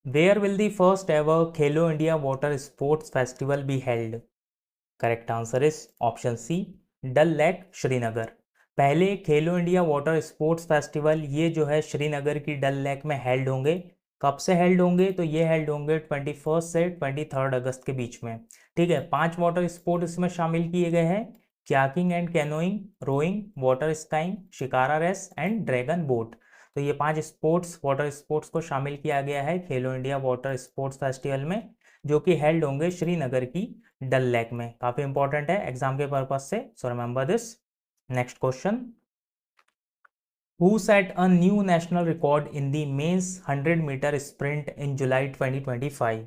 Where will the first ever Khelo India water sports festival be held? Correct answer is option C, Dal lake Srinagar. पहले Khelo India water sports festival ये जो है श्रीनगर की डल lake में held होंगे। कब से हेल्ड होंगे? तो ये हेल्ड होंगे 21 से 23 अगस्त के बीच में। ठीक है, 5 वाटर स्पोर्ट इसमें शामिल किए गए हैं: kayaking and canoeing, rowing, water skiing, shikara race and dragon boat. तो ये 5 स्पोर्ट्स, वाटर स्पोर्ट्स को शामिल किया गया है खेलो इंडिया वाटर स्पोर्ट्स फेस्टिवल में, जो कि हेल्ड होंगे श्रीनगर की डल लेक में। काफी इंपॉर्टेंट है एग्जाम के पर्पज से, so remember this. Next question, who set a new national record in the men's 100 meter sprint in July 2025?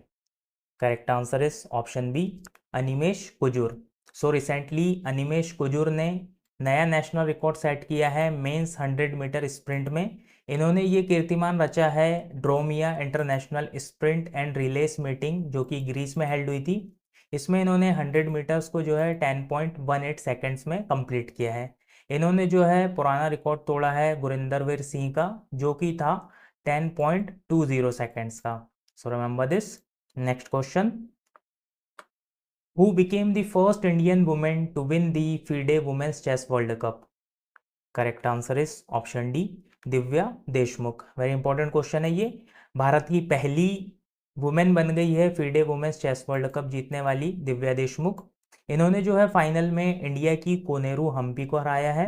Correct answer is option B, Animesh Kujur. So recently Animesh Kujur ने नया नेशनल रिकॉर्ड सेट किया है mains 100 meter sprint में। इन्होंने ये कीर्तिमान रचा है ड्रोमिया इंटरनेशनल स्प्रिंट एंड रिलेस मीटिंग, जो कि ग्रीस में हेल्ड हुई थी। इसमें इन्होंने 100 मीटर्स को जो है 10.18 सेकेंड्स में कंप्लीट किया है। इन्होंने जो है पुराना रिकॉर्ड तोड़ा है गुरिंदरवीर सिंह का, जो कि था 10.20 सेकेंड्स का। So remember this. Next question, who became the first Indian women to win the FIDE women's chess world cup? Correct answer is option D, Divya Deshmukh. Very important question है ये। भारत की पहली वुमेन बन गई है FIDE women's chess world cup जीतने वाली दिव्या देशमुख। इन्होंने जो है फाइनल में इंडिया की कोनेरू हम्पी को हराया है।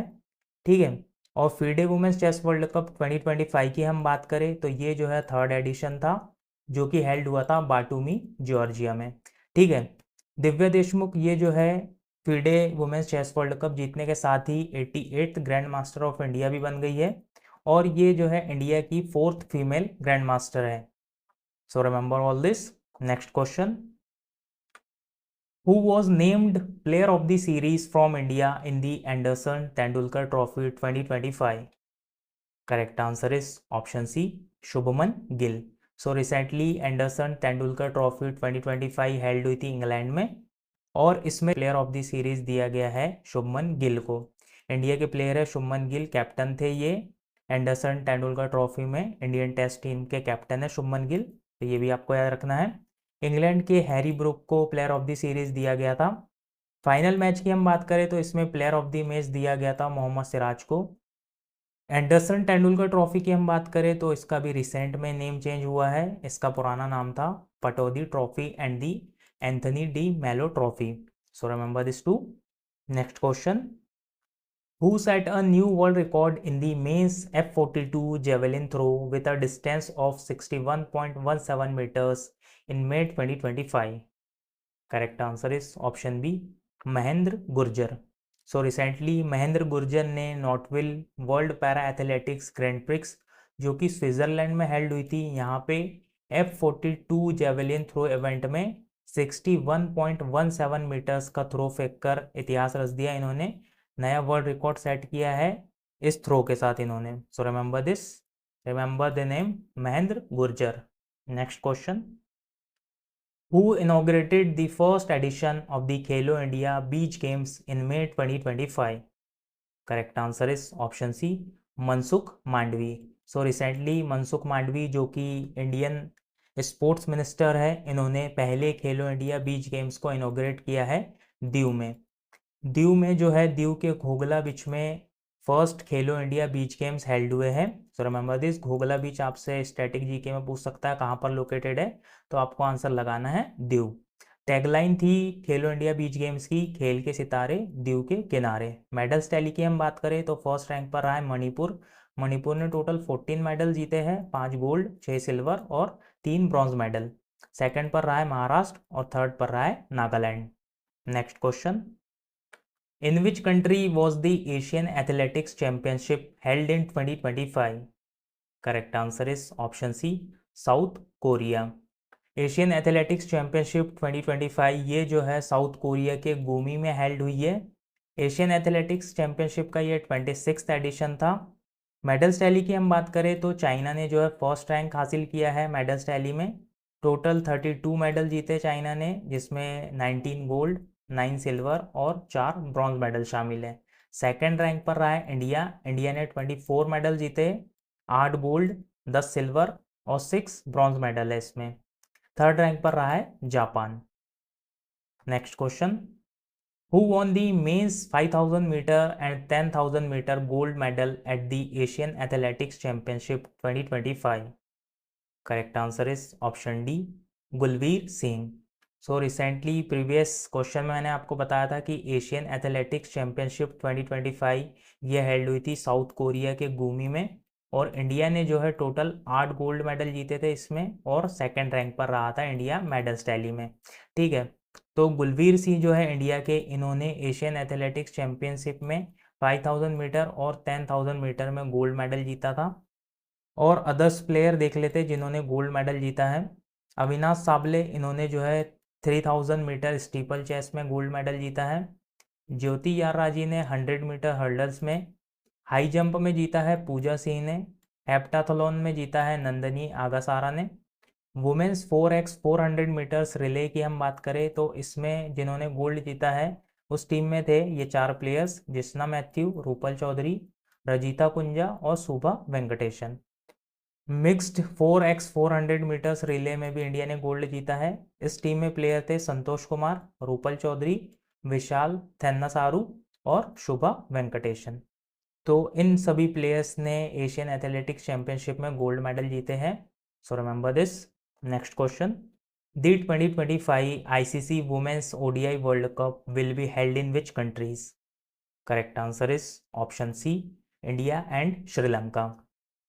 ठीक है, और FIDE women's chess world cup 2025 की हम बात करें तो ये जो है 3rd एडिशन था, जो कि हेल्ड हुआ था बाटूमी जॉर्जिया में। ठीक है, दिव्या देशमुख ये जो है FIDE women's chess world cup जीतने के साथ ही 88th grand master of India भी बन गई है, और ये जो है इंडिया की 4th फीमेल ग्रैंड मास्टर है। So remember all this. Next question, who was named player of the series from India in the Anderson Tendulkar trophy 2025? Correct answer is option C, Shubman Gill. So recently Anderson Tendulkar trophy 2025 held हुई थी England में, और इसमें player of the series दिया गया है शुभमन गिल को। India के प्लेयर है शुभमन गिल, कैप्टन थे ये एंडरसन तेंदुलकर ट्रॉफी में। इंडियन टेस्ट टीम के कैप्टन है शुभमन गिल, तो ये भी आपको याद रखना है। इंग्लैंड के हैरी ब्रुक को प्लेयर ऑफ द सीरीज दिया गया था। फाइनल मैच की हम बात करें तो इसमें प्लेयर ऑफ द मैच दिया गया था मोहम्मद सिराज को। एंडरसन तेंदुलकर ट्रॉफी की हम बात करें तो इसका भी रिसेंट में नेम चेंज हुआ है। इसका पुराना नाम था Pataudi trophy and the Anthony de Mello trophy. So remember this too. Next question, who set a new world record in the men's F42 javelin throw with a distance of 61.17 metres in May 2025? Correct answer is option B, Mahendra Gurjar. So recently Mahendra Gurjar ने Nottwil world para athletics grand prix, जो कि Switzerland में held हुई थी, यहाँ पे F42 javelin throw event में 61.17 metres का थ्रो फेंक कर इतिहास रच दिया इन्होंने। नया वर्ल्ड रिकॉर्ड सेट किया है इस थ्रो के साथ इन्होंने। सो remember this, remember the name Mahendra Gurjar. Next question, who inaugurated the first edition of the Khelo India Beach Games in May 2025? Correct answer is option C, Mansukh Mandavi. So recently Mansukh Mandavi, जो कि Indian sports minister है, इन्होंने पहले Khelo India beach games को इनोग्रेट किया है दीव में। दीव में जो है दीव के घोगला बीच में फर्स्ट खेलो इंडिया बीच गेम्स हेल्ड हुए हैं। सो रिमेंबर दिस, घोगला बीच आपसे स्टैटिक जीके में पूछ सकता है कहाँ पर लोकेटेड है, तो आपको आंसर लगाना है दीव। टैगलाइन थी खेलो इंडिया बीच गेम्स की, खेल के सितारे दीव के किनारे। मेडल्स टैली की हम बात करें तो फर्स्ट रैंक पर रहा है मणिपुर। मणिपुर ने टोटल 14 मेडल जीते हैं, 5 गोल्ड, 6 सिल्वर और 3 ब्रॉन्ज मेडल। सेकंड पर रहा है महाराष्ट्र और थर्ड पर रहा है Nagaland. Next question, in which country was the Asian Athletics Championship held in 2025? Correct answer is option C, south Korea. Asian athletics championship 2025 ये जो है साउथ कोरिया के गोमी में हेल्ड हुई है। एशियन एथलेटिक्स चैंपियनशिप का ये 26th एडिशन था। मेडल्स टैली की हम बात करें तो चाइना ने जो है फर्स्ट रैंक हासिल किया है मेडल्स टैली में। टोटल 32 मेडल जीते चाइना ने, जिसमें 19 गोल्ड, 9 सिल्वर और 4 ब्रॉन्ज मेडल शामिल है। सेकेंड रैंक पर रहा है इंडिया। इंडिया ने 24 मेडल जीते, 8 गोल्ड, 10 सिल्वर और 6 ब्रॉन्ज मेडल है इसमें। थर्ड रैंक पर रहा है Japan. Next question, who won the men's 5000 meter and 10,000 meter gold medal at the Asian athletics championship 2025? Correct answer is option D, Gulveer Singh. So recently previous question में मैंने आपको बताया था कि एशियन एथलेटिक्स चैंपियनशिप 2025 ये हेल्ड हुई थी साउथ कोरिया के गुमी में, और इंडिया ने जो है टोटल 8 गोल्ड मेडल जीते थे इसमें, और सेकंड रैंक पर रहा था इंडिया मेडल्स टैली में। ठीक है, तो गुलवीर सिंह जो है इंडिया के, इन्होंने एशियन एथलेटिक्स चैंपियनशिप में 5000 मीटर और 10,000 मीटर में गोल्ड मेडल जीता था। और अदर्स प्लेयर देख लेते जिन्होंने गोल्ड मेडल जीता है। अविनाश साबले, इन्होंने जो है 3000 मीटर स्टीपल चेस में गोल्ड मेडल जीता है। ज्योति याराजी ने 100 मीटर हर्डल्स में। हाई जंप में जीता है पूजा सिंह ने। हेप्टाथलॉन में जीता है नंदनी आगासारा ने। वुमेन्स 4x400 मीटर्स रिले की हम बात करें तो इसमें जिन्होंने गोल्ड जीता है उस टीम में थे ये 4 प्लेयर्स, जिस्ना मैथ्यू, रूपल चौधरी, रजीता कुंजा और Shubha Venkatesan. Mixed 4x400 metres relay में भी इंडिया ने गोल्ड जीता है। इस टीम में प्लेयर थे संतोष कुमार, रूपल चौधरी, विशाल थेन्नासारू और शुभा वेंकटेशन। तो इन सभी प्लेयर्स ने एशियन एथलेटिक्स चैंपियनशिप में गोल्ड मेडल जीते हैं। So remember this. Next question, the 2025 ICC women's ODI world cup will be held in which countries? Correct answer is option C, India and Sri Lanka.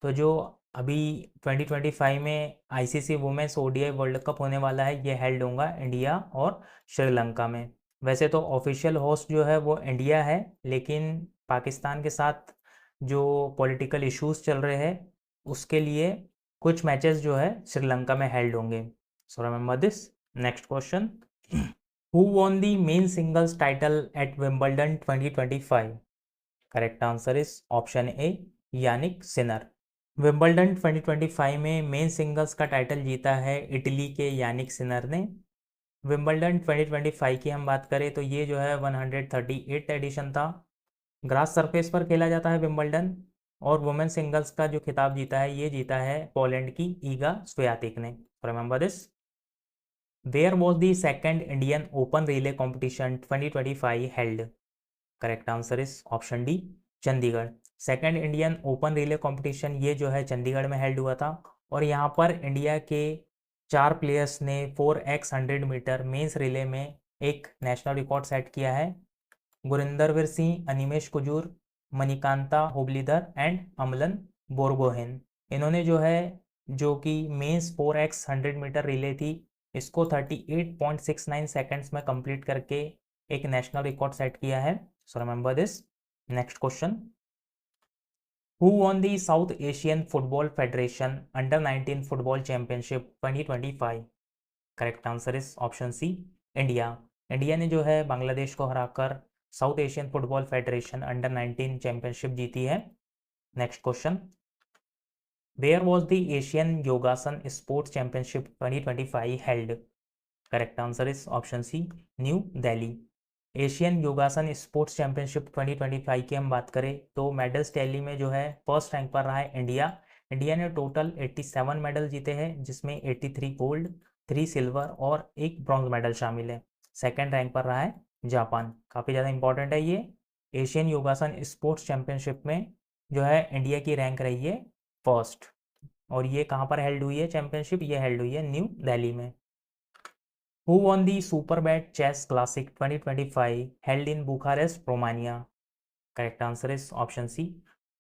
तो जो अभी 2025 में ICC women's ODI world cup होने वाला है ये हेल्ड होगा इंडिया और श्रीलंका में। वैसे तो ऑफिशियल होस्ट जो है वो इंडिया है, लेकिन पाकिस्तान के साथ जो पॉलिटिकल इश्यूज चल रहे हैं उसके लिए कुछ मैचेस जो है श्रीलंका में हेल्ड होंगे। So remember this. Next question, who won the men singles title at Wimbledon 2025? Correct answer is option A, Jannik Sinner. Wimbledon 2025 में मेन सिंगल्स का टाइटल जीता है इटली के यानिक सिनर ने। विंबलडन 2025 की हम बात करें तो ये जो है 138 एडिशन था। ग्रास सरफेस पर खेला जाता है विंबलडन। और वुमेन सिंगल्स का जो खिताब जीता है ये जीता है पोलैंड की ईगा स्वियातेक ने। Remember this. Where was the second Indian open relay competition 2025 held? Correct answer is option D, Chandigarh. Second Indian open relay competition ये जो है चंडीगढ़ में हेल्ड हुआ था, और यहाँ पर इंडिया के 4 प्लेयर्स ने 4x100 मीटर मेंस रिले में एक नेशनल रिकॉर्ड सेट किया है। गुरिंदरवीर सिंह, अनिमेश कुजूर, मणिकांता होबलीधर एंड अमलन बोरगोहेन, इन्होंने जो है जो कि मेंस 4x100 मीटर रिले थी इसको 38.69 सेकेंड्स में कंप्लीट करके एक नेशनल रिकॉर्ड सेट किया है। So remember this. Next question, who won the South Asian football federation under 19 football championship 2025? Correct answer is option C, India. India ने जो है बांग्लादेश को हराकर South Asian football federation under 19 championship जीती है। Next question, where was the Asian yogasana sports championship 2025 held? Correct answer is option C, New Delhi. Asian yogasana sports championship 2025 की हम बात करें तो मेडल्स टैली में जो है फर्स्ट रैंक पर रहा है इंडिया। इंडिया ने टोटल 87 मेडल जीते हैं, जिसमें 83 गोल्ड, 3 सिल्वर और 1 ब्रॉन्ज मेडल शामिल है। सेकंड रैंक पर रहा है जापान। काफ़ी ज़्यादा इंपॉर्टेंट है ये। एशियन योगासन स्पोर्ट्स चैंपियनशिप में जो है इंडिया की रैंक रही है फर्स्ट। और ये कहाँ पर हेल्ड हुई है चैंपियनशिप? ये हेल्ड हुई है न्यू दिल्ली में। Who won the Superbad Chess Classic 2025 held in Bucharest, Romania? Correct answer is option C,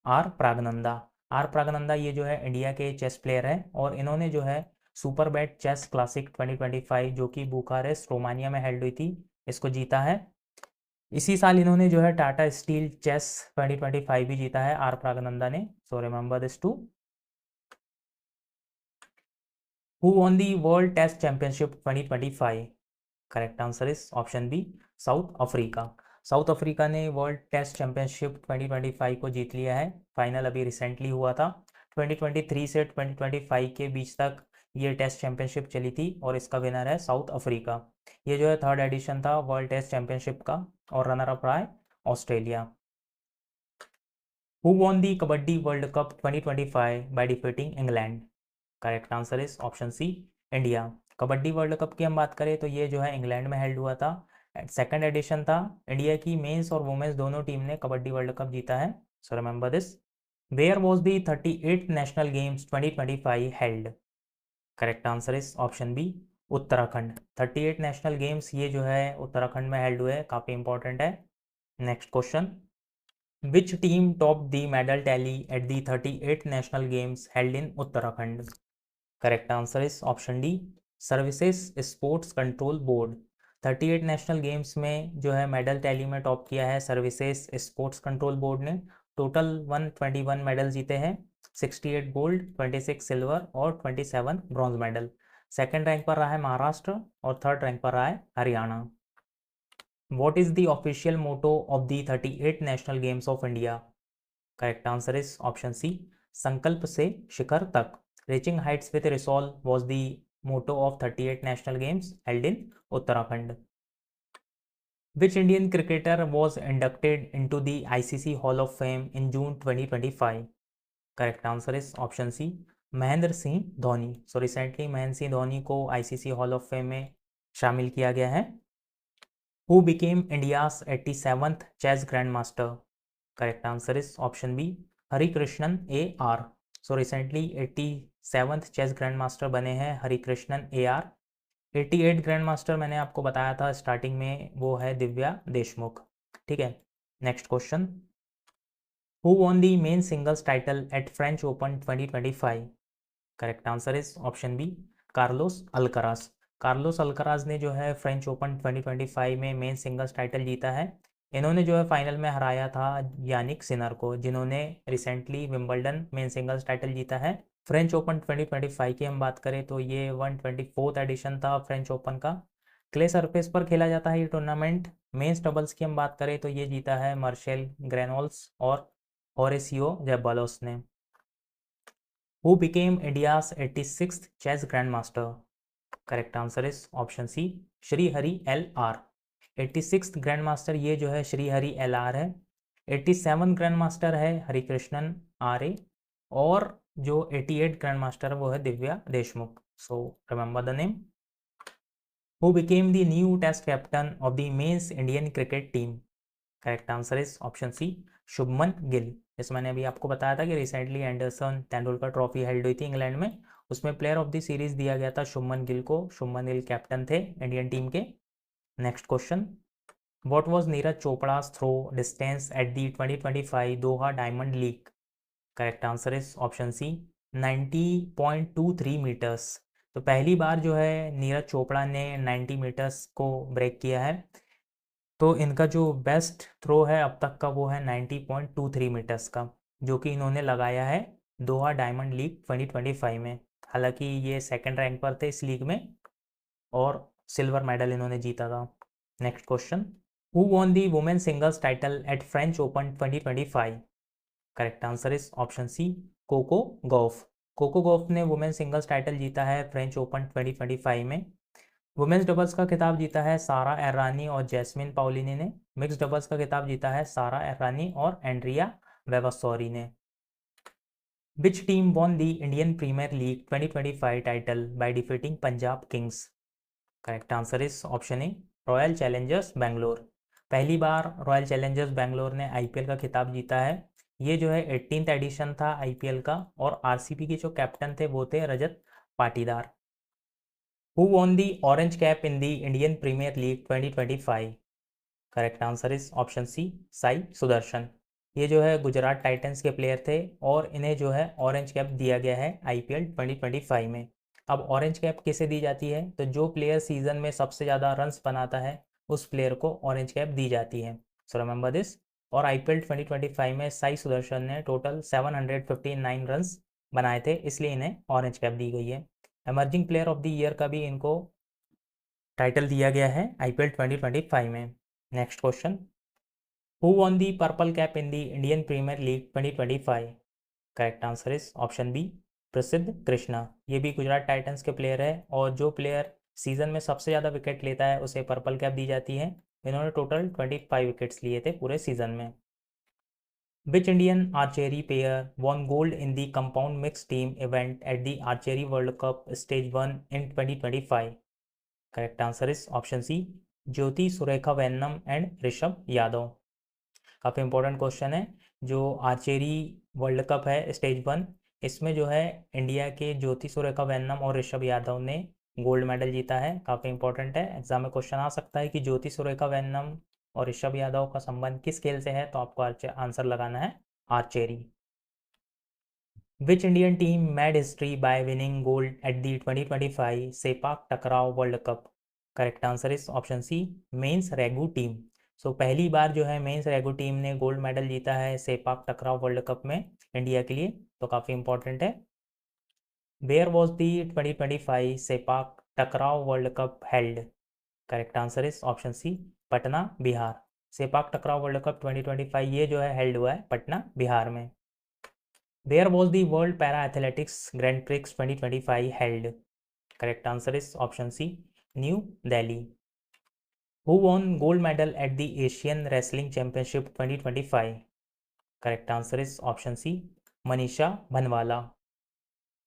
R Praggnanandhaa. R Praggnanandhaa ये जो है इंडिया के चेस प्लेयर हैं, और इन्होंने जो है सुपर बैट चेस क्लासिक 2025 जो कि बुखारेस्ट रोमानिया में हेल्ड हुई थी इसको जीता है। इसी साल इन्होंने जो है टाटा स्टील चेस 2025 भी जीता है आर प्रागनंदा ने। So remember this too. Who won the World Test Championship 2025? Correct answer is option B, South Africa. South Africa ने वर्ल्ड टेस्ट चैंपियनशिप 2025 को जीत लिया है। फाइनल अभी रिसेंटली हुआ था। 2023 से 2025 के बीच तक ये टेस्ट चैंपियनशिप चली थी, और इसका विनर है साउथ अफ्रीका। ये जो है थर्ड एडिशन था वर्ल्ड टेस्ट चैंपियनशिप का, और रनर अप रहा है Australia. Who won the kabaddi World cup 2025 by defeating England? Correct answer is option C India. Kabaddi World Cup की हम बात करें तो ये जो है इंग्लैंड में हेल्ड हुआ था, सेकंड एडिशन था। इंडिया की मेंस और वुमेन्स दोनों टीम ने कबड्डी वर्ल्ड कप जीता है। So remember this. Where was the 38th National Games 2025 held? Correct answer is option B Uttarakhand. 38 National Games ये जो है उत्तराखंड में हेल्ड हुए, काफ़ी इंपॉर्टेंट है। Next question, which team top the medal tally at the 38 National Games held in Uttarakhand? Correct answer is option D services sports control board. 38 National games में जो है मेडल टैली में टॉप किया है सर्विसेज स्पोर्ट्स कंट्रोल बोर्ड ने। Total 121 medal जीते हैं, 68 gold, 26 silver और 27 ब्रॉन्ज मेडल। सेकंड रैंक पर रहा है महाराष्ट्र और थर्ड रैंक पर रहा है Haryana. What is the official motto of the 38 National Games of India? Correct answer is option C संकल्प से शिखर तक। Reaching heights with resolve was the motto of 38 National Games held in Uttarakhand. Which Indian cricketer was inducted into the ICC Hall of Fame in June 2025? Correct answer is option C Mahendra Singh Dhoni. So recently Mahendra Singh Dhoni को ICC Hall of fame में शामिल किया गया है। Who became India's 87th chess grand master? Correct answer is option B Harikrishnan A R. So recently 87th chess grand master बने हैं Harikrishnan A R. 88 grand master मैंने आपको बताया था स्टार्टिंग में, वो है दिव्या देशमुख। ठीक है, next question, who won the men singles title at French Open 2025? Correct answer is option B Carlos Alcaraz. Carlos Alcaraz ने जो है फ्रेंच ओपन 2025 में मेन सिंगल्स टाइटल जीता है। इन्होंने जो है फाइनल में हराया था यानिक सिनर को, जिन्होंने recently Wimbledon main singles title जीता है। फ्रेंच ओपन 2025 की हम बात करें तो ये 124th एडिशन था फ्रेंच ओपन का। क्ले सरफेस पर खेला जाता है ये टूर्नामेंट। मेंस डबल्स की हम बात करें तो ये जीता है मार्शेल ग्रेनोल्स और होरेसियो जेबालोस ने। Who became India's 86th chess grandmaster? Correct answer is option C Sri Hari L R. 86th grand master ये जो है श्री हरि एल आर है। 87 ग्रैंड मास्टर है हरिकृष्णन आर ए, और जो 88 ग्रैंड मास्टर है वो है Divya Deshmukh. So remember the name. Who became the new Test captain of the men's Indian cricket team? Correct answer is option C Shubman Gill. जैसे मैंने अभी आपको बताया था कि recently Anderson Tendulkar Trophy held हुई थी इंग्लैंड में, उसमें प्लेयर ऑफ द सीरीज दिया गया था शुभमन गिल को। शुभमन गिल कैप्टन थे इंडियन टीम के। Next question, what was Neeraj Chopra's throw distance at the 2025 Doha Diamond League? Correct answer is option C 90.23 metres. तो पहली बार जो है नीरज चोपड़ा ने 90 मीटर्स को ब्रेक किया है। तो इनका जो बेस्ट थ्रो है अब तक का वो है 90.23 मीटर्स का, जो कि इन्होंने लगाया है दोहा डायमंड लीग 2025 में। हालांकि ये सेकंड रैंक पर थे इस लीग में और सिल्वर मेडल इन्होंने जीता था। Next question, who won the women singles title at French Open 2025? Correct answer is option C Coco Gauff. Coco Gauff ने वुमेन सिंगल्स टाइटल जीता है फ्रेंच ओपन 2025 में। वुमेन्स डबल्स का खिताब जीता है सारा एर्रानी और जैस्मिन पाउलिनी ने। मिक्स डबल्स का खिताब जीता है सारा एर्रानी और एंड्रिया वेवासोरी ने। Which team won the Indian Premier League 2025 title by defeating Punjab Kings? Correct answer is option A Royal Challengers Bangalore. पहली बार रॉयल चैलेंजर्स बेंगलोर ने आईपीएल का खिताब जीता है। ये जो है 18th एडिशन था आईपीएल का, और आरसीबी के जो कैप्टन थे वो थे Rajat Patidar. Who won the orange cap in the Indian Premier League 2025? Correct answer is option C Sai Sudharsan. ये जो है गुजरात टाइटंस के प्लेयर थे और इन्हें जो है ऑरेंज कैप दिया गया है आईपीएल 2025 में। अब ऑरेंज कैप किसे दी जाती है? तो जो प्लेयर सीजन में सबसे ज़्यादा रन्स बनाता है उस प्लेयर को ऑरेंज कैप दी जाती है। So remember this. और आईपीएल 2025 में साई सुदर्शन ने टोटल 759 रन्स बनाए थे, इसलिए इन्हें ऑरेंज कैप दी गई है। Emerging player of the year का भी इनको टाइटल दिया गया है आईपीएल 2025 में। Next question, who won the purple cap in the Indian Premier League 2025? Correct answer is option B Prasidh Krishna. ये भी गुजरात टाइटंस के प्लेयर है, और जो प्लेयर सीजन में सबसे ज़्यादा विकेट लेता है उसे पर्पल कैप दी जाती है। इन्होंने टोटल 25 विकेट्स लिए थे पूरे सीजन में। Which Indian archery pair won gold in the compound mixed team event at the Archery World Cup Stage 1 in 2025? Correct answer is option C, Jyoti Surekha Vennam and Rishabh Yadav. काफ़ी important question है। जो archery world cup है stage 1, इसमें जो है India के ज्योति सुरेखा वेन्नम और ऋषभ यादव ने गोल्ड मेडल जीता है। काफ़ी इंपॉर्टेंट है, एग्जाम में क्वेश्चन आ सकता है कि ज्योति सुरेखा वेन्नम और ऋषभ यादव का संबंध किस खेल से है, तो आपको आंसर लगाना है archery. Which Indian team made history by winning gold at the 2025 sepak takraw world cup? Correct answer is option C, men's regu team. सो पहली बार जो है मेंस रेगू टीम ने गोल्ड मेडल जीता है सेपाक टकराव वर्ल्ड कप में India के लिए, तो काफ़ी इंपॉर्टेंट है। Where was the 2025 sepak takraw world cup held? Correct answer is option C, Patna Bihar. Sepak takraw world cup 2025 ये जो है हेल्ड हुआ है पटना बिहार में। Where was the World Para Athletics Grand Prix 2025 held? Correct answer is option C, New Delhi. Who won gold medal at the Asian Wrestling Championship 2025? Correct answer is option C, Manisha Bhanwala.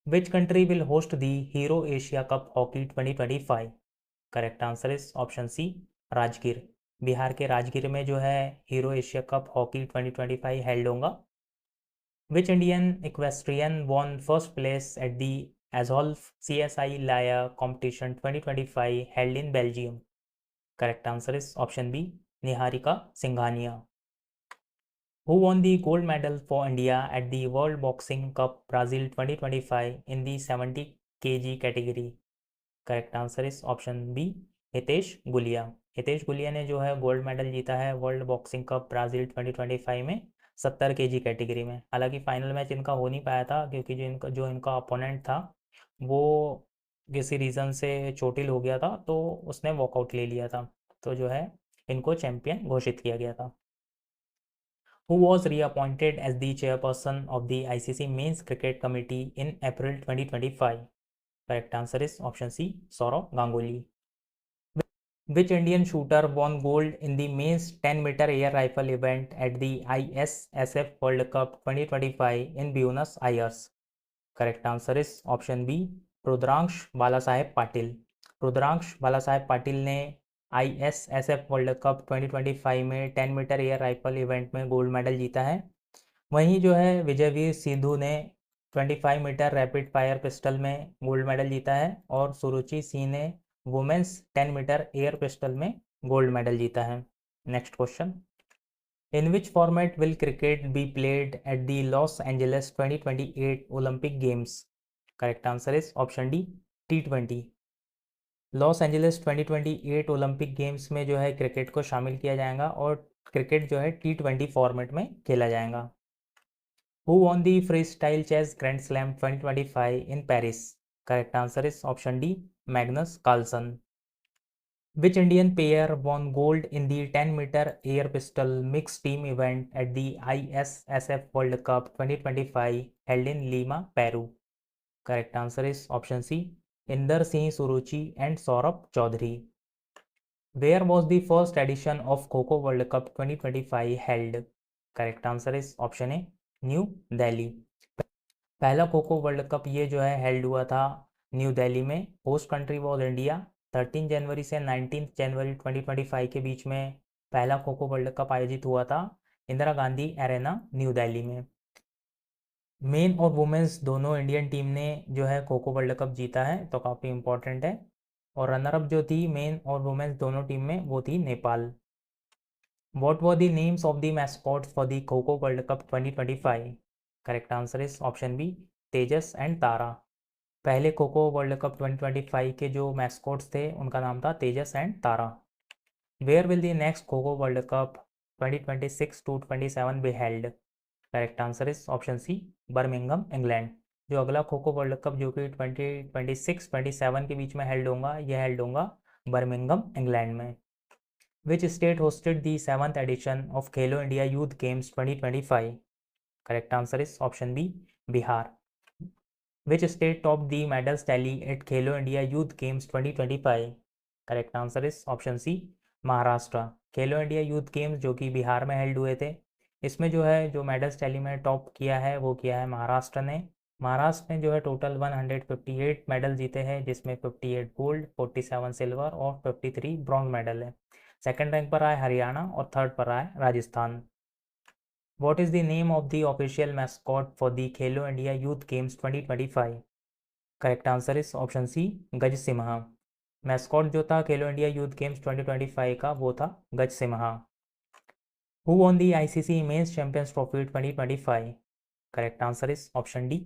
Which country will host the Hero Asia Cup Hockey 2025? Correct answer is option C, Rajgir. Bihar के राजगीर में जो है hero Asia cup hockey 2025 held होगा। Which Indian equestrian won first place at the Azolf CSI Laya competition 2025 held in Belgium? Correct answer is option B, Niharika Singhania. Who won the gold medal for India at the World Boxing Cup Brazil 2025 in the 70 kg category? Correct answer is option B, Hitesh Gulia. Hitesh Gulia ने जो है gold medal जीता है world boxing cup Brazil 2025 में 70 KG category में। हालांकि final match इनका हो नहीं पाया था क्योंकि जो इनका अपोनेंट था वो किसी रीज़न से चोटिल हो गया था, तो उसने वॉकआउट ले लिया था, तो जो है इनको चैंपियन घोषित किया गया था। Who was reappointed as the chairperson of the ICC Men's Cricket Committee in April 2025? Correct answer is option C, Saurav Ganguly. Which Indian shooter won gold in the men's 10-meter air rifle event at the ISSF World Cup 2025 in Buenos Aires? Correct answer is option B, Rudransh Balasaheb Patil. Rudransh Balasaheb Patil ने ISSF world cup 2025 में 10 metre air rifle event में gold medal जीता है। वहीं जो है विजयवीर सिद्धू ने 25 metre rapid fire pistol में गोल्ड मेडल जीता है और सुरुचि सिंह ने वुमेन्स 10 मीटर एयर पिस्टल में गोल्ड मेडल जीता है। Next question, in which format will cricket be played at the Los Angeles 2028 Olympic games? Correct answer is option D, T20। Los Angeles 2028 Olympic games में जो है cricket को शामिल किया जाएगा और क्रिकेट जो है T20 फॉर्मेट में खेला जाएगा। Who won the freestyle chess Grand Slam 2025 in Paris? Correct answer is option D, Magnus Carlsen. Which Indian pair won gold in the 10-meter air pistol mixed team event at the ISSF World Cup 2025 held in Lima, Peru? Correct answer is option C, Inder Singh Suruchi and Saurabh Chaudhary. Where was the first edition of Kho-Kho World Cup 2025 held? Correct answer is option A, new Delhi. पहला खो kho world cup ये जो है held हुआ था new Delhi में। Host country was India. 13 जनवरी से 19 जनवरी 2025 के बीच में पहला खो खो वर्ल्ड कप आयोजित हुआ था इंदिरा गांधी एरेना न्यू दिल्ली में। मेन और वुमेन्स दोनों इंडियन टीम ने जो है खो खो वर्ल्ड कप जीता है, तो काफ़ी इंपॉर्टेंट है। और रनर अप जो थी मेन और वुमेन्स दोनों टीम में वो थी Nepal. What were the names of the mascots for the Kho-Kho World Cup 2025? Correct answer is option B, Tejas and Tara. पहले खो खो वर्ल्ड कप 2025 के जो मैस्कोट्स थे उनका नाम था Tejas and Tara. Where will the next kho kho world cup 2026 to 27 be held? Correct answer is option C, Birmingham England. जो अगला खो खो वर्ल्ड कप जो कि 2026-27 के बीच में हेल्ड होगा, यह हेल्ड होगा बर्मिंघम इंग्लैंड में। Which state hosted the 7th edition of Khelo India Youth Games 2025? Correct answer is option B, Bihar. Which state topped the medals tally at Khelo India Youth Games 2025? Correct answer is option C, Maharashtra. Khelo India youth games जो कि बिहार में held हुए थे, इसमें जो है जो medals tally में टॉप किया है वो किया है महाराष्ट्र ने। महाराष्ट्र ने जो है टोटल 158 मेडल जीते हैं, जिसमें 58 गोल्ड, 47 सिल्वर और 53 ब्रॉन्ज मेडल है। सेकंड रैंक पर आए हरियाणा और थर्ड पर आए Rajasthan. What is the name of the official mascot for the Khelo India Youth Games 2025? Correct answer is option C, Gaj Simha. Mascot जो था खेलो इंडिया यूथ गेम्स 2025 का वो था गज Simha. Who won the ICC men's champions trophy 2025? Correct answer is option D,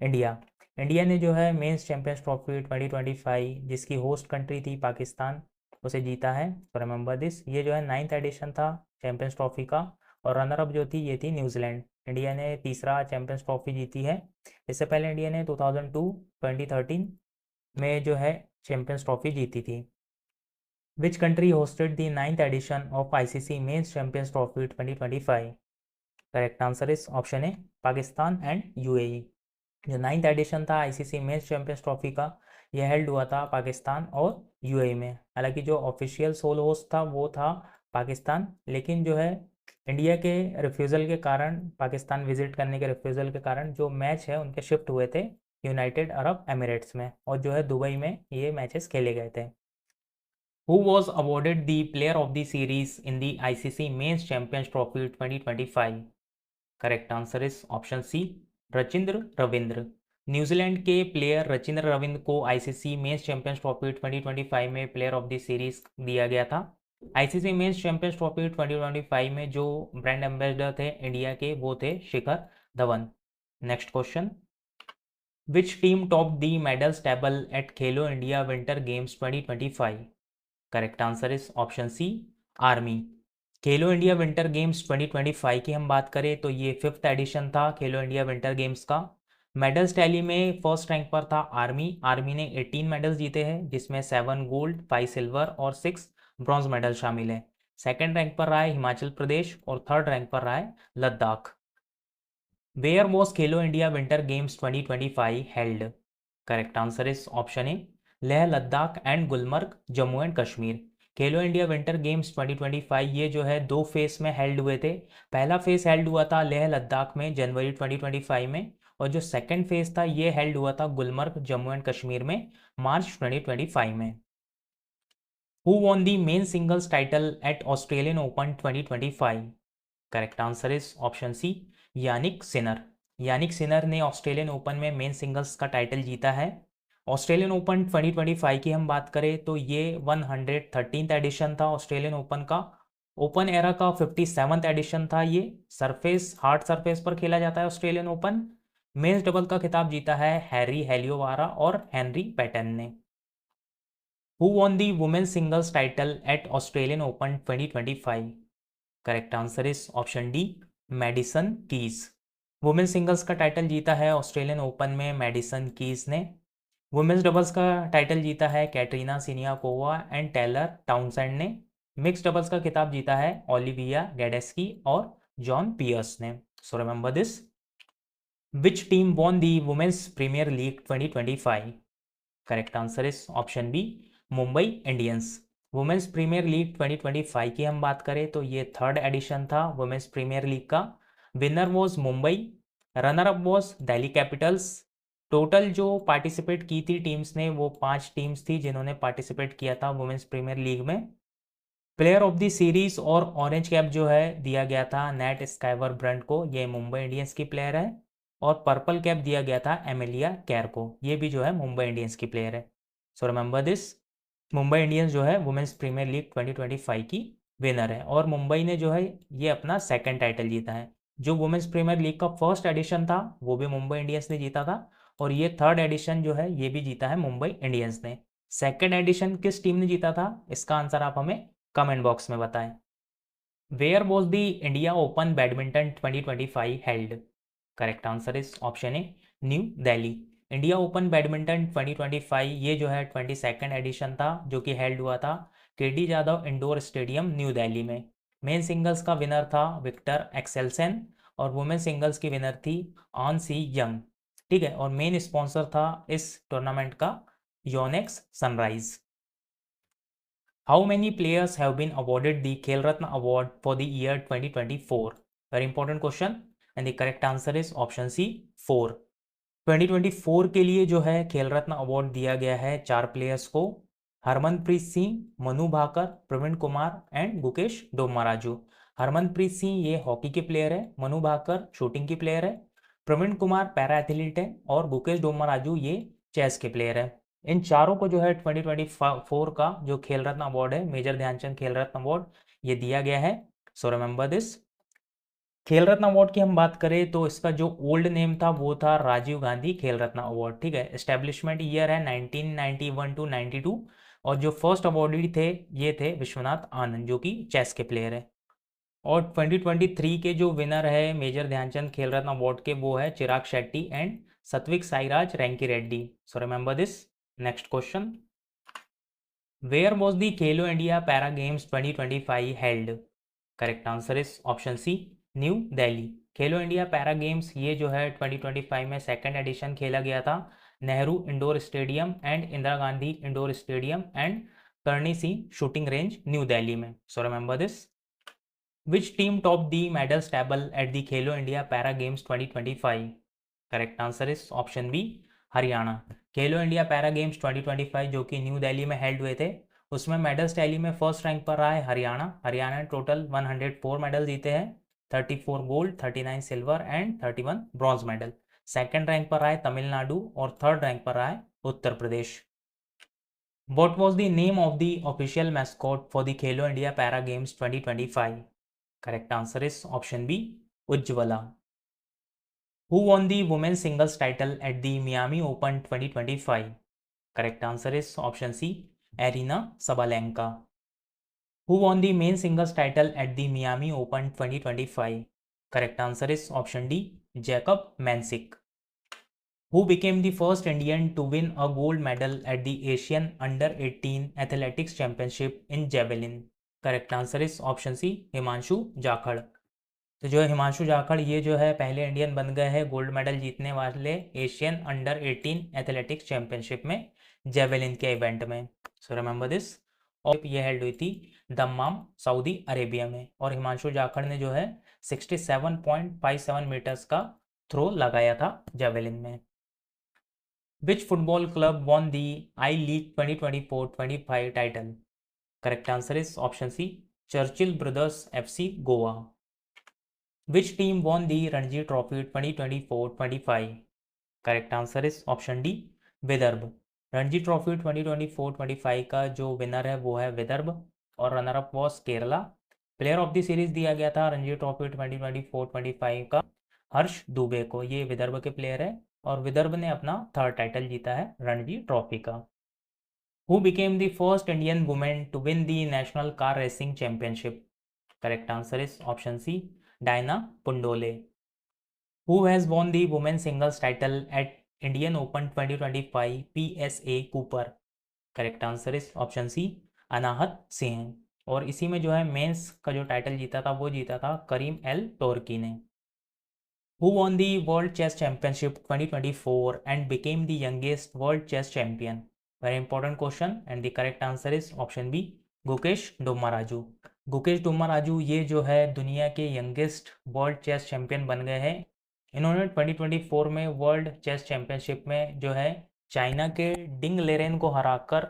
India. India ने जो है mains champions trophy 2025 जिसकी होस्ट कंट्री थी पाकिस्तान, उसे जीता है। तो रिमेंबर दिस, ये जो है 9th एडिशन था चैंपियंस ट्रॉफी का, और रनर अप जो थी ये थी न्यूजीलैंड। इंडिया ने तीसरा चैंपियंस ट्रॉफी जीती है। इससे पहले इंडिया ने 2002, 2013 में जो है चैंपियंस ट्रॉफी जीती थी। Which country hosted the 9th edition of ICC men's champions trophy 2025? Correct answer is option A, Pakistan and UAE. जो 9th एडिशन था आईसीसी मेंस चैंपियंस ट्रॉफी का, यह हेल्ड हुआ था पाकिस्तान और यूएई में। हालांकि जो ऑफिशियल सोल होस्ट था वो था पाकिस्तान, लेकिन जो है इंडिया के रिफ्यूज़ल के कारण, पाकिस्तान विजिट करने के रिफ्यूज़ल के कारण जो मैच है उनके शिफ्ट हुए थे यूनाइटेड अरब एमिरेट्स में, और जो है दुबई में ये मैचेस खेले गए थे। Who was awarded the player of the series in the ICC men's champions trophy 2025? Correct answer is option C, Rachindra Ravindra. New Zealand के प्लेयर रचिंद्र रविंद्र को आईसीसी मेंस चैंपियंस ट्रॉफी 2025 में प्लेयर ऑफ द सीरीज दिया गया था। आईसीसी मेंस चैंपियंस ट्रॉफी 2025 में जो brand ambassador थे India के वो थे Shikhar Dhawan. Next question, which team top the medals table at Khelo India winter games 2025? Correct answer is option C, army. Khelo India winter games 2025 की हम बात करें तो ये 5th एडिशन था खेलो इंडिया विंटर गेम्स का। मेडल्स टैली में फर्स्ट रैंक पर था आर्मी। आर्मी ने 18 मेडल्स जीते हैं, जिसमें 7 गोल्ड, 5 सिल्वर और 6 ब्रॉन्ज मेडल शामिल है। सेकंड रैंक पर रहा है हिमाचल प्रदेश और थर्ड रैंक पर रहा है Ladakh. Where was Khelo India winter games 2025 held? Correct answer is option A, Leh Ladakh and Gulmarg Jammu and Kashmir. Khelo India winter games 2025 ये जो है 2 फेस में हेल्ड हुए थे। पहला फेस हेल्ड हुआ था लेह लद्दाख में जनवरी 2025 में, और जो सेकंड फेस था ये हेल्ड हुआ था गुलमर्ग जम्मू एंड कश्मीर में मार्च 2025 में। Who won the men singles title at Australian Open 2025? Correct answer is option C, Jannik Sinner. Jannik Sinner ने ऑस्ट्रेलियन ओपन में मेन सिंगल्स का टाइटल जीता है। ऑस्ट्रेलियन ओपन 2025 की हम बात करें तो ये 113th एडिशन था ऑस्ट्रेलियन ओपन का। ओपन एरा का 57th एडिशन था ये। सरफेस, हार्ड सरफेस पर खेला जाता है ऑस्ट्रेलियन ओपन। मेंस डबल का खिताब जीता है हैरी हेलियोवारा और हेनरी पैटन ने। Who won the women singles title at Australian Open 2025? Correct answer is option D, Madison Keys. Women singles का टाइटल जीता है ऑस्ट्रेलियन ओपन में मैडिसन कीज ने। वुमेन्स डबल्स का टाइटल जीता है Katerina Siniakova and Taylor Townsend ने। Mix doubles का खिताब जीता है ओलिविया गेडेस्की और जॉन पियर्स ने। So remember this, which team won the Women's Premier League 2025? Correct answer is option B, Mumbai Indians. Women's Premier League 2025 की हम बात करें तो ये 3rd एडिशन था वुमेन्स प्रीमियर लीग का। Winner was Mumbai, runner up was Delhi Capitals. Total जो participate की थी टीम्स ने वो 5 टीम्स थी जिन्होंने पार्टिसिपेट किया था वुमेन्स प्रीमियर लीग में। प्लेयर ऑफ द सीरीज और ऑरेंज कैप जो है दिया गया था नेट स्काइवर ब्रंट को, ये मुंबई इंडियंस की प्लेयर है। और पर्पल कैप दिया गया था एमिलिया कैर को, ये भी जो है मुंबई इंडियंस की प्लेयर है। So remember this, Mumbai Indians जो है वुमेन्स प्रीमियर लीग 2025 की विनर है, और मुंबई ने जो है ये अपना सेकंड टाइटल जीता है। जो वुमेन्स प्रीमियर लीग का फर्स्ट एडिशन था वो भी मुंबई इंडियंस ने जीता था, और ये 3rd एडिशन जो है ये भी जीता है मुंबई इंडियंस ने। सेकंड एडिशन किस टीम ने जीता था, इसका आंसर आप हमें कमेंट बॉक्स में बताएं। Where was the India Open badminton 2025 held? Correct answer is option A, New Delhi. India Open badminton 2025 ये जो है 22nd एडिशन था जो कि हेल्ड हुआ था KD Jadhav indoor stadium New Delhi में। मेन सिंगल्स का विनर था विक्टर एक्सेलसेन, और वुमेन सिंगल्स की विनर थी ऑन सी यंग। ठीक है, और मेन स्पॉन्सर था इस टूर्नामेंट का Yonex Sunrise. How many players have been awarded the Khel Ratna award for the year 2024? Very important question and the correct answer is option C 4। 2024 के लिए जो है खेल रत्न अवार्ड दिया गया है 4 प्लेयर्स को, हरमनप्रीत सिंह, मनु भाकर, प्रवीण कुमार एंड गुकेश डोमाराजू। हरमनप्रीत सिंह ये हॉकी के प्लेयर है, मनु भाकर शूटिंग की प्लेयर है, प्रवीण कुमार पैरा एथलीट है और गुकेश डोमाराजू ये चेस के प्लेयर है। इन चारों को जो है 2024 का जो खेल रत्न अवार्ड है, मेजर ध्यानचंद खेल रत्न अवार्ड, ये दिया गया है। So remember this. खेल रत्न अवार्ड की हम बात करें तो इसका जो ओल्ड नेम था वो था राजीव गांधी खेल रत्न अवार्ड, ठीक है। एस्टेब्लिशमेंट ईयर है 1991 टू 92 और जो फर्स्ट अवार्डी थे ये थे विश्वनाथ आनंद जो कि चेस के प्लेयर है। और 2023 के जो विनर है मेजर ध्यानचंद खेल रत्न अवार्ड के वो है Chirag Shetty and Satwik Sairaj Rankireddy. So remember this. Next question, where was the Khelo India para games 2025 held? Correct answer is option C New Delhi. Khelo India para games ये जो है 2025 में सेकेंड एडिशन खेला गया था Nehru indoor stadium and Indira Gandhi indoor stadium and Karni Singh shooting range New Delhi में। So remember this. Which team top the medals table at the Khelo India para games 2025? Correct answer is option B Haryana. Khelo India para games 2025 जो कि new Delhi में held हुए थे उसमें medals tally में first rank पर रहा है हरियाणा। हरियाणा ने टोटल 104 मेडल जीते हैं, 34 gold, 39 silver and 31 bronze medal. Second rank पर रहा है तमिलनाडु और थर्ड रैंक पर रहा है Uttar Pradesh. What was the name of the official mascot for the Khelo India Para Games 2025? Correct answer is option B, Ujjwala. Who won the women's singles title at the Miami Open 2025? Correct answer is option C, Aryna Sabalenka. Who won the main singles title at the Miami Open 2025? Correct answer is option D, Jacob Mansik. Who became the first Indian to win a gold medal at the Asian Under-18 Athletics Championship in Javelin? Correct answer is option C, Himanshu Jakhar. तो जो है हिमांशु जाखड़ ये जो है पहले Indian बन गए हैं गोल्ड मेडल जीतने वाले एशियन अंडर 18 एथलेटिक्स चैंपियनशिप में जेवेलिन के इवेंट में। So remember this. और ये हेल्ड हुई थी दम्माम सऊदी अरेबिया में और हिमांशु जाखड़ ने जो है 67.57 मीटर्स का थ्रो लगाया था जेवेलिन में। Which football club won the I-League 2024-25 title? Correct answer is option C, Churchill Brothers FC Goa. Which team won the Ranji Trophy 2024-25? Correct answer is option D, Vidarbha. Ranji trophy 2024-25 का जो winner है वो है विदर्भ और runner up was Kerala. Player of the series दिया गया था Ranji trophy 2024-25 का हर्ष दुबे को, ये विदर्भ के प्लेयर है और विदर्भ ने अपना थर्ड टाइटल जीता है रणजी ट्रॉफी का। Who became the first Indian women to win the national car racing championship? Correct answer is option C, Diana Pundole. Who has won the women singles title at Indian open 2025 PSA copper? Correct answer is option C, Anahat Singh. और इसी में जो है mains का जो title जीता था वो जीता था करीम एल टोर्की ने। Who won the World Chess Championship 2024 and became the youngest World Chess Champion? Very important question and the correct answer is option B, Gukesh डोमाराजू। Gukesh डोमाराजू ये जो है दुनिया के यंगेस्ट वर्ल्ड चेस चैंपियन बन गए हैं। इन्होंने 2024 में वर्ल्ड चेस चैंपियनशिप में जो है चाइना के डिंग लेरेन को हराकर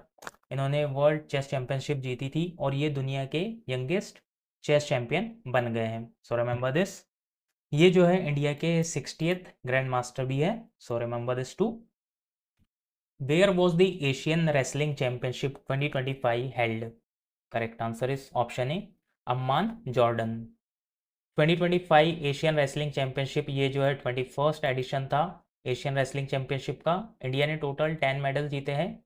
इन्होंने वर्ल्ड चेस चैंपियनशिप जीती थी और ये दुनिया के यंगेस्ट चेस चैंपियन बन गए हैं। So remember this. ये जो है इंडिया के 60th ग्रैंड मास्टर भी है। So remember this too. Where was the Asian Wrestling Championship 2025 held? Correct answer is option A, Amman Jordan. 2025 Asian Wrestling Championship ये जो है 21st एडिशन था एशियन रेसलिंग चैंपियनशिप का। इंडिया ने total 10 medal जीते हैं,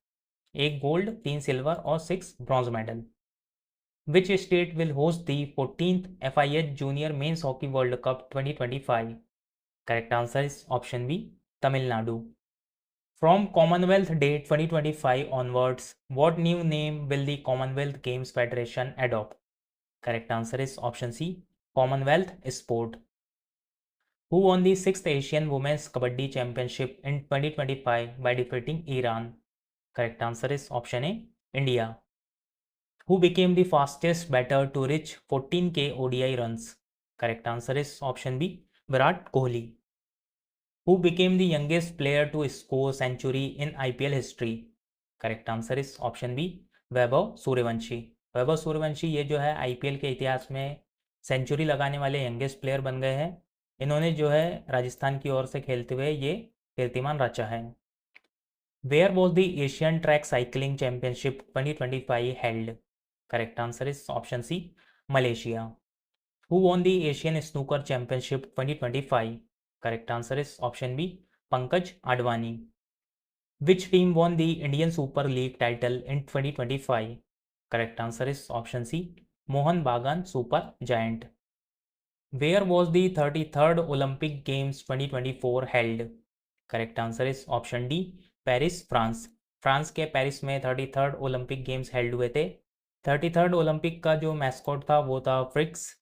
1 गोल्ड, 3 सिल्वर और 6 bronze medal. Which state will host the 14th FIH Junior Men's Hockey World Cup 2025? Correct answer is option B, Tamil Nadu. From Commonwealth Day 2025 onwards, what new name will the Commonwealth Games Federation adopt? Correct answer is option C, Commonwealth Sport. Who won the 6th Asian Women's Kabaddi Championship in 2025 by defeating Iran? Correct answer is option A, India. Who became the fastest batter to reach 14K ODI runs? Correct answer is option B, Virat Kohli. Who became the youngest player to score century in IPL history? Correct answer is option B, Vaibhav Suryavanshi. Vaibhav Suryavanshi ये जो है IPL के इतिहास में century लगाने वाले youngest player बन गए हैं. इन्होंने जो है राजस्थान की ओर से खेलते हुए ये कीर्तिमान रचा है. Where was the Asian Track Cycling Championship 2025 held? Correct answer is option C, Malaysia. Who won the Asian Snooker Championship 2025? Correct answer is option B, Pankaj Advani. Which team won the Indian Super League title in 2025? Correct answer is option C, Mohan Bagan Super Giant. Where was the 33rd Olympic Games 2024 held? Correct answer is option D, Paris, France. France के Paris में 33rd Olympic games held हुए थे. 33rd Olympic का जो mascot था वो था फ्रिक्स.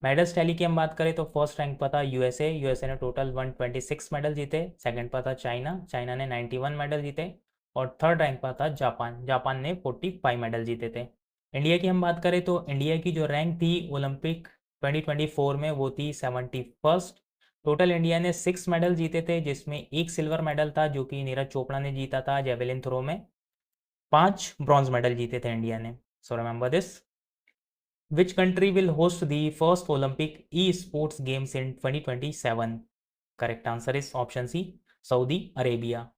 Medals tally की हम बात करें तो फर्स्ट रैंक पर था यूएसए ने टोटल 126 मेडल जीते. सेकंड पर था चाइना ने 91 मेडल जीते. और थर्ड रैंक पर था जापान ने 45 मेडल जीते थे. इंडिया की हम बात करें तो इंडिया की जो रैंक थी ओलंपिक 2024 में वो थी 71st. टोटल इंडिया ने 6 मेडल जीते थे, जिसमें एक सिल्वर मेडल था जो कि नीरज चोपड़ा ने जीता था जेवलिन थ्रो में. 5 ब्रॉन्ज मेडल जीते थे इंडिया ने. So remember this. Which country will host the first Olympic esports games in 2027? Correct answer is option C, Saudi Arabia.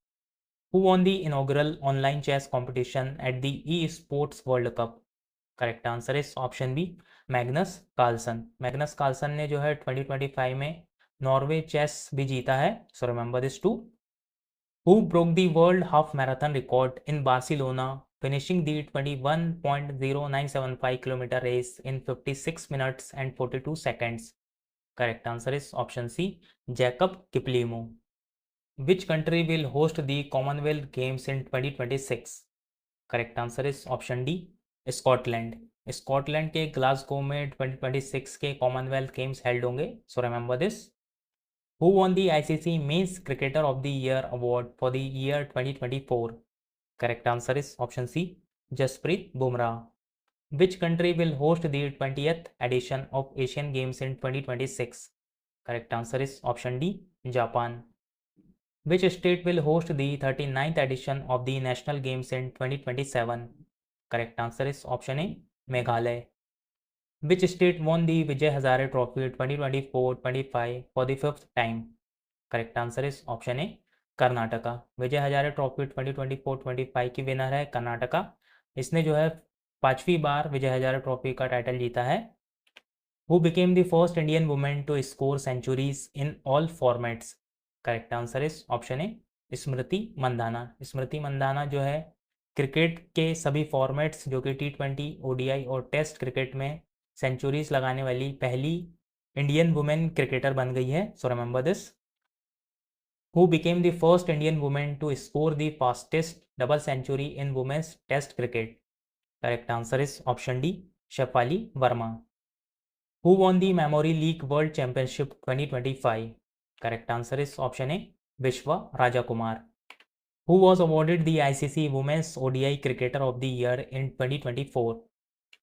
Who won the inaugural online chess competition at the esports World cup? Correct answer is option B, Magnus Carlsen. Magnus Carlsen ने जो है 2025 में Norway chess भी जीता है. So remember this too. Who broke the world half marathon record in Barcelona, finishing the 21.0975 kilometer race in 56 minutes and 42 seconds? Correct answer is option C, Jacob Kiplimo. Which country will host the Commonwealth Games in 2026? Correct answer is option D, Scotland. Scotland के Glasgow में 2026 के Commonwealth games held होंगे. So remember this. Who won the ICC Men's Cricketer of the Year award for the year 2024? Correct answer is option C, Jasprit Bumrah. Which country will host the 20th edition of Asian Games in 2026? Correct answer is option D, Japan. Which state will host the 39th edition of the National Games in 2027? Correct answer is option A, Meghalaya. Which state won the Vijay Hazare Trophy 2024-25 for the 5th time? Correct answer is option A, Karnataka. Vijay Hazare trophy 2024-25 की winner है कर्नाटका. इसने जो है 5वीं बार Vijay Hazare trophy का title जीता है. Who became the first Indian women to score centuries in all formats? Correct answer is option A, Smriti Mandhana. Smriti Mandhana जो है क्रिकेट के सभी फॉर्मेट्स जो कि T20, ODI और टेस्ट क्रिकेट में सेंचुरीज लगाने वाली पहली इंडियन वुमेन क्रिकेटर बन गई है. So remember this. Who became the first Indian woman to score the fastest double century in women's test cricket? Correct answer is option D, Shefali Verma. Who won the Memory League World Championship 2025? Correct answer is option A, Vishwa Rajakumar. Who was awarded the ICC Women's ODI Cricketer of the Year in 2024?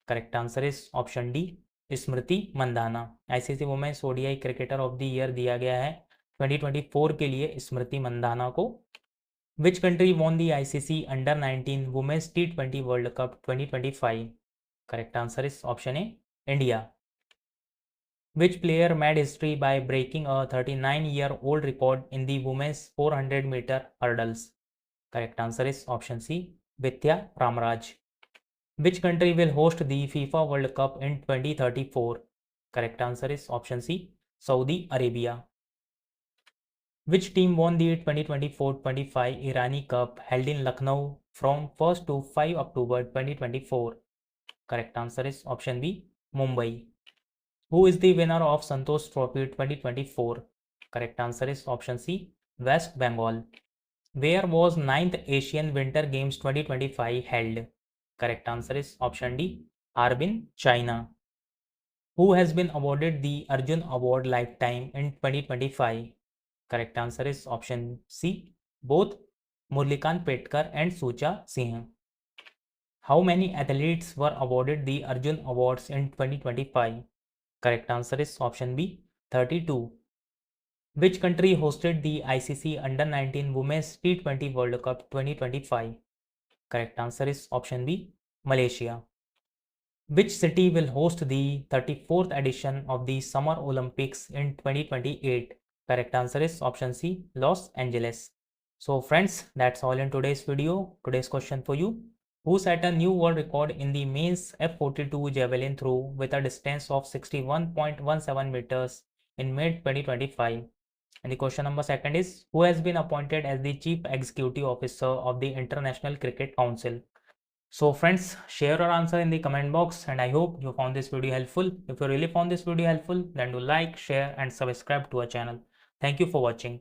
Correct answer is option D, Smriti Mandhana. ICC Women's ODI Cricketer of the Year दिया गया है 2024 के लिए स्मृति मंदाना को. Which country won the ICC under 19 women's T20 World cup 2025? Correct answer is option A, India. Which player made history by breaking a 39-year-old record in the women's 400 metre hurdles? Correct answer is option C, Vithya Ramraj. Which country will host the FIFA World Cup in 2034? Correct answer is option C, Saudi Arabia. Which team won the 2024-25 Irani Cup held in Lucknow from 1st to 5 October 2024? Correct answer is option B, Mumbai. Who is the winner of Santosh Trophy 2024? Correct answer is option C, West Bengal. Where was 9th Asian Winter Games 2025 held? Correct answer is option D, Harbin, China. Who has been awarded the Arjun Award Lifetime in 2025? Correct answer is option C, both Murlikant Petkar and Sucha Singh. How many athletes were awarded the Arjun Awards in 2025? Correct answer is option B, 32. Which country hosted the ICC Under 19 Women's T20 World Cup 2025? Correct answer is option B, Malaysia. Which city will host the 34th edition of the Summer Olympics in 2028? Correct answer is option C, Los Angeles. So friends, that's all in today's video. Today's question for you. Who set a new world record in the men's F42 javelin throw with a distance of 61.17 meters in mid-2025? And the question number second is, who has been appointed as the Chief Executive Officer of the International Cricket Council? So friends, share your answer in the comment box, and I hope you found this video helpful. If you really found this video helpful, then do like, share and subscribe to our channel. Thank you for watching.